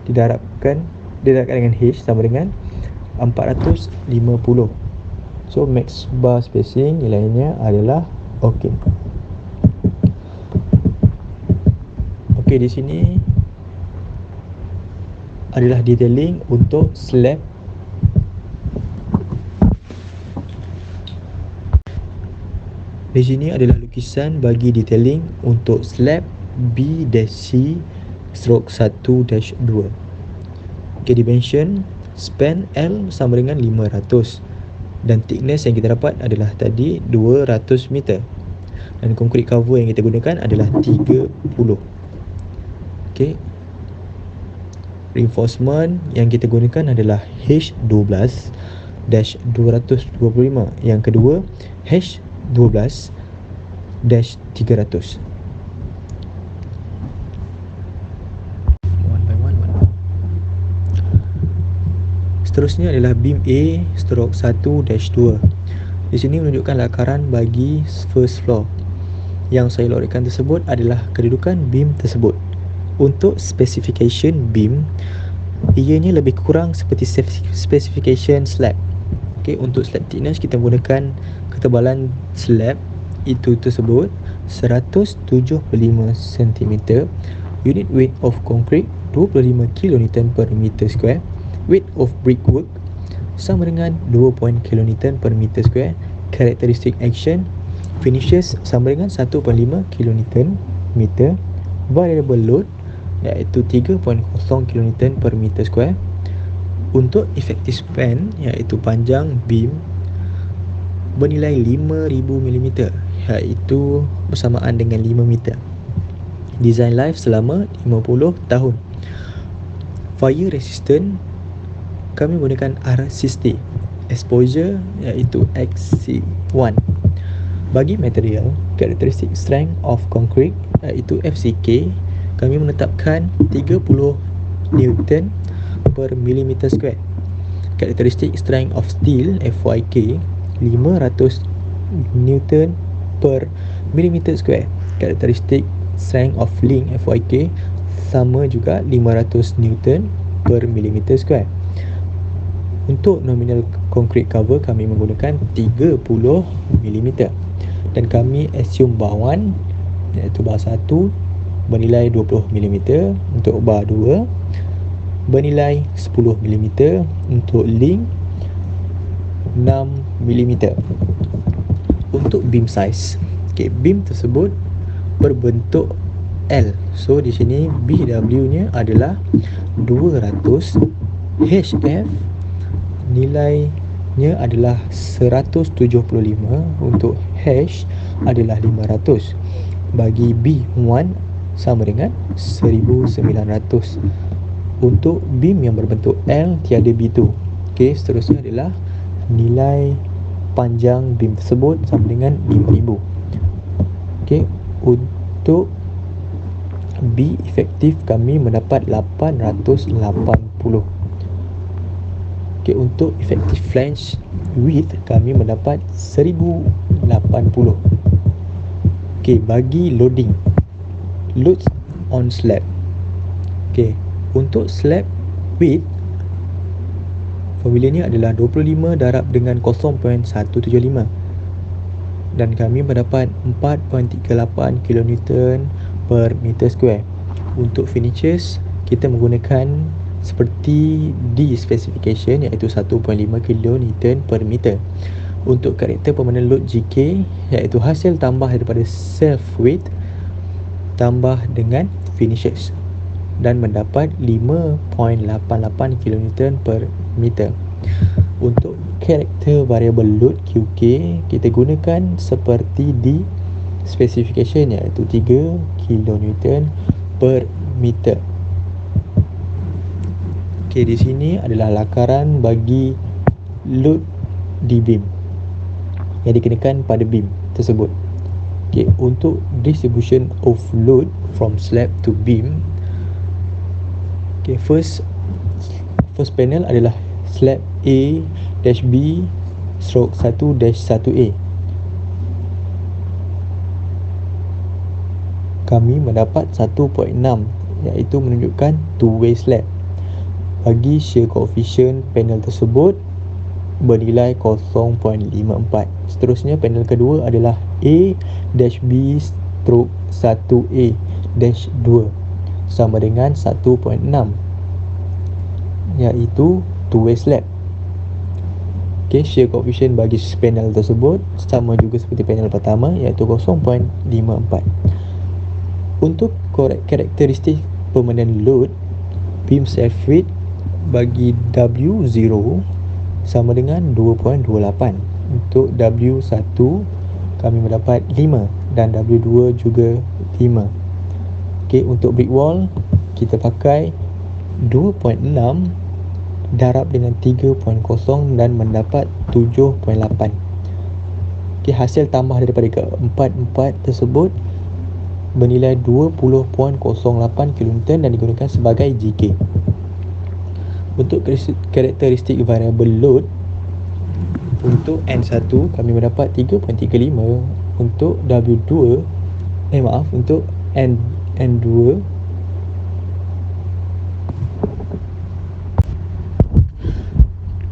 didarabkan dengan H sama dengan 450. So max bar spacing nilainya adalah okey. Okey, di sini adalah detailing untuk slab. Di sini adalah lukisan bagi detailing untuk slab B-C/1-2. Okay, dimension span L sama dengan 500 dan thickness yang kita dapat adalah tadi 200 meter dan concrete cover yang kita gunakan adalah 30. Okay, reinforcement yang kita gunakan adalah H12-225, yang kedua H12-300. Seterusnya adalah beam A/1-2. Di sini menunjukkan lakaran bagi first floor. Yang saya lorikkan tersebut adalah kedudukan beam tersebut. Untuk specification beam, ianya lebih kurang seperti specification slab. Okay, untuk slab thickness kita menggunakan ketebalan slab itu tersebut 175 cm. Unit weight of concrete 25 kN per meter square. Weight of brickwork sama dengan 2 kN per meter square. Characteristic action finishes sama dengan 1.5 kN meter. Variable load iaitu 3.0 kN per meter square. Untuk effective span iaitu panjang beam bernilai 5000 mm iaitu bersamaan dengan 5 meter. Design life selama 50 tahun. Fire resistant, kami menggunakan RCST. Exposure iaitu XC1. Bagi material, characteristic strength of concrete iaitu FCK, kami menetapkan 30 Newton per millimeter square. Characteristic strength of steel FYK 500 Newton per millimeter square. Characteristic strength of link FYK sama juga 500 Newton per millimeter square. Untuk nominal concrete cover kami menggunakan 30 mm dan kami assume bar 1 iaitu bar 1 bernilai 20 mm, untuk bar 2 bernilai 10 mm, untuk link 6 mm. Untuk beam size, okay, beam tersebut berbentuk L. So di sini BW nya adalah 200, HF nilainya adalah 175, untuk H adalah 500. Bagi B1 sama dengan 1900. Untuk beam yang berbentuk L tiada B2. Okey, seterusnya adalah nilai panjang beam tersebut sama dengan 5000. Okey, untuk B efektif kami mendapat 880. Okay, untuk effective flange width kami mendapat 1080. Okay, bagi loading, loads on slab. Okay, untuk slab width formula ni adalah 25 darab dengan 0.175 dan kami mendapat 4.38 kN per meter square. Untuk finishes kita menggunakan seperti di specification, iaitu 1.5 kN per meter. Untuk karakter permanent load GK, iaitu hasil tambah daripada self weight tambah dengan finishes, dan mendapat 5.88 kN per meter. Untuk karakter variable load QK, kita gunakan seperti di specification, iaitu 3 kN per meter. Okay, di sini adalah lakaran bagi load di beam yang dikenakan pada beam tersebut. Okay, untuk distribution of load from slab to beam, okay, first panel adalah slab A-B/1-1A. Kami mendapat 1.6, iaitu menunjukkan two-way slab. Bagi shear coefficient panel tersebut bernilai 0.54. Seterusnya panel kedua adalah A-B/1A-2 sama dengan 1.6, iaitu two-way slab. Okay, shear coefficient bagi panel tersebut sama juga seperti panel pertama, iaitu 0.54. Untuk karakteristik permanent load, beam self weight bagi W0 sama dengan 2.28. Untuk W1 kami mendapat 5 dan W2 juga 5. Okay, untuk brick wall kita pakai 2.6 darab dengan 3.0 dan mendapat 7.8. Okay, hasil tambah daripada keempat-empat tersebut bernilai 20.08 kN dan digunakan sebagai GK. Untuk karakteristik variable load, untuk N1 kami mendapat 3.35. Untuk W2 untuk N2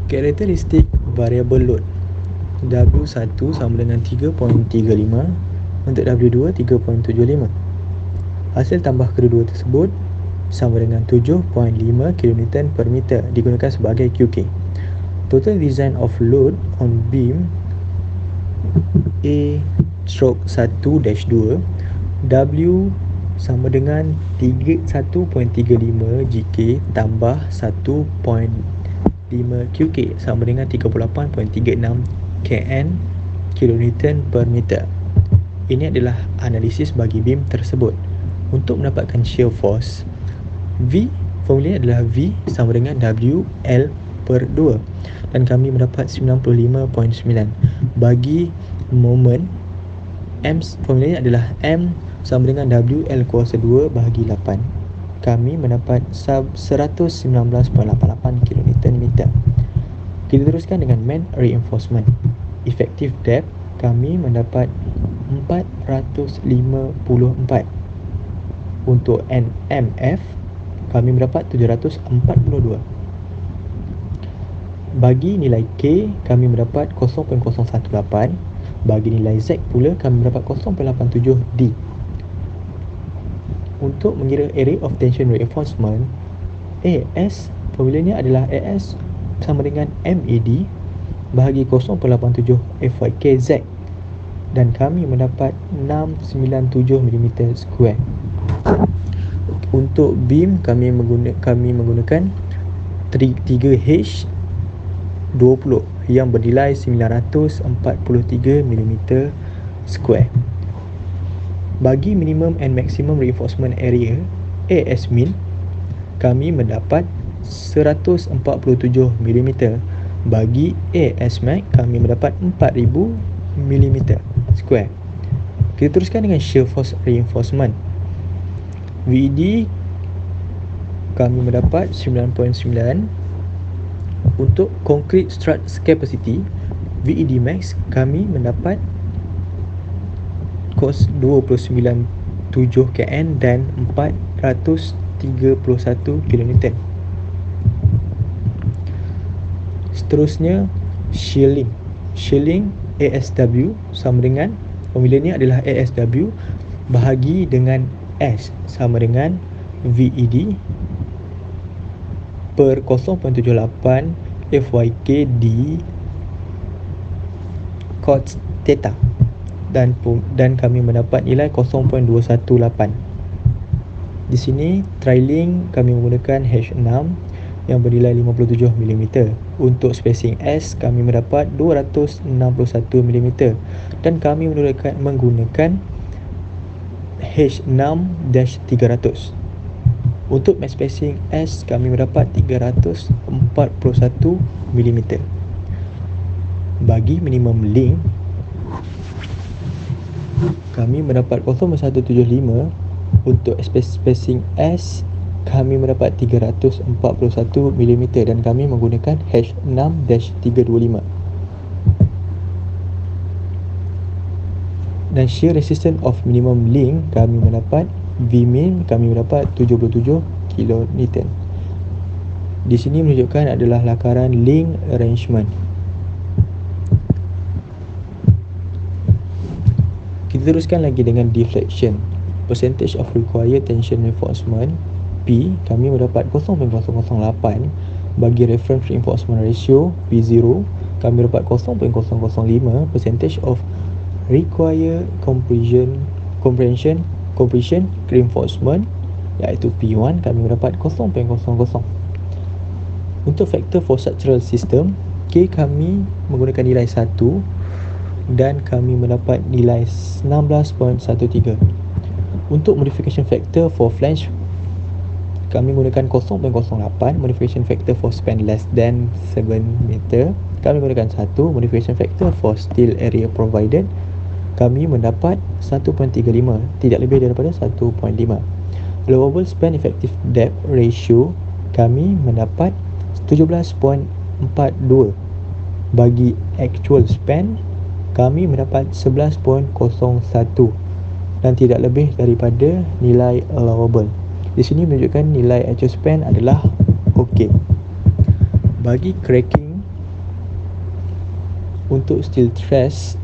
karakteristik variable load, W1 sama dengan 3.35, untuk W2 3.75. Hasil tambah kedua tersebut sama dengan 7.5 kN per meter, digunakan sebagai QK. Total design of load on beam A/1-2, W sama dengan 1.35 GK tambah 1.5 QK sama dengan 38.36 kN per meter. Ini adalah analisis bagi beam tersebut. Untuk mendapatkan shear force, V, formula adalah V sama dengan WL/2 dan kami mendapat 95.9. Bagi moment, M, formula adalah M sama dengan WL kuasa 2 bahagi 8. Kami mendapat 119.88 kN meter. Kita teruskan dengan main reinforcement. Effective depth kami mendapat 454. Untuk NMF kami mendapat 742. Bagi nilai K kami mendapat 0.018. Bagi nilai Z pula kami mendapat 0.87D. Untuk mengira area of tension reinforcement, AS formulanya adalah AS sama dengan MAD bahagi 0.87 FYKZ dan kami mendapat 697 mm square. Untuk beam kami menggunakan 3H20 yang bernilai 943 mm square. Bagi minimum and maximum reinforcement area AS min kami mendapat 147 mm. Bagi AS max kami mendapat 4000 mm square. Kita teruskan dengan shear force reinforcement. VED kami mendapat 9.9. Untuk concrete strut capacity VED max, kami mendapat kos 29.7 kN dan 431 kN. Seterusnya, shielding. Shielding ASW sama dengan, formulanya adalah ASW bahagi dengan S sama dengan VED per 0.78 FYK D cos theta, dan kami mendapat nilai 0.218. Di sini trailing kami menggunakan H6 yang bernilai 57 mm. Untuk spacing S kami mendapat 261 mm dan kami menggunakan H6-300. Untuk max spacing S kami mendapat 341 mm. Bagi minimum link kami mendapat 0.175. Untuk spacing S kami mendapat 341 mm dan kami menggunakan H6-325. Dan shear resistance of minimum link kami mendapat Vmin kami mendapat 77 kN. Di sini menunjukkan adalah lakaran link arrangement. Kita teruskan lagi dengan deflection. Percentage of required tension reinforcement P kami mendapat 0.008. Bagi reference reinforcement ratio P0 kami dapat 0.005. Percentage of required compression reinforcement iaitu P1 kami mendapat 0.00. Untuk factor for structural system K kami menggunakan nilai 1 dan kami mendapat nilai 16.13. Untuk modification factor for flange kami menggunakan 0.08. Modification factor for span less than 7 meter kami menggunakan 1. Modification factor for steel area provided kami mendapat 1.35, tidak lebih daripada 1.5. Allowable span effective depth ratio kami mendapat 17.42. Bagi actual span kami mendapat 11.01 dan tidak lebih daripada nilai allowable. Di sini menunjukkan nilai actual span adalah okey. Bagi cracking untuk steel truss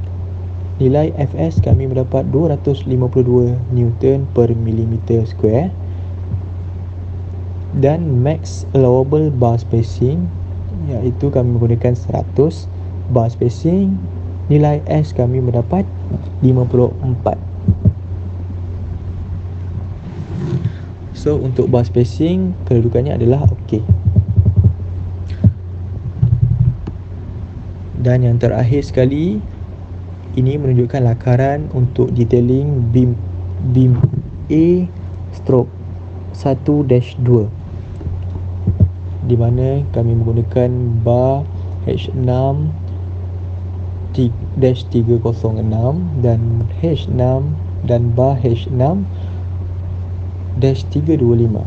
nilai Fs kami mendapat 252 Newton per millimeter square dan max allowable bar spacing iaitu kami menggunakan 100 bar spacing. Nilai S kami mendapat 54. So untuk bar spacing kedudukannya adalah okey. Dan yang terakhir sekali, ini menunjukkan lakaran untuk detailing beam A stroke 1-2 di mana kami menggunakan bar H6-306 dan H6 dan bar H6-325.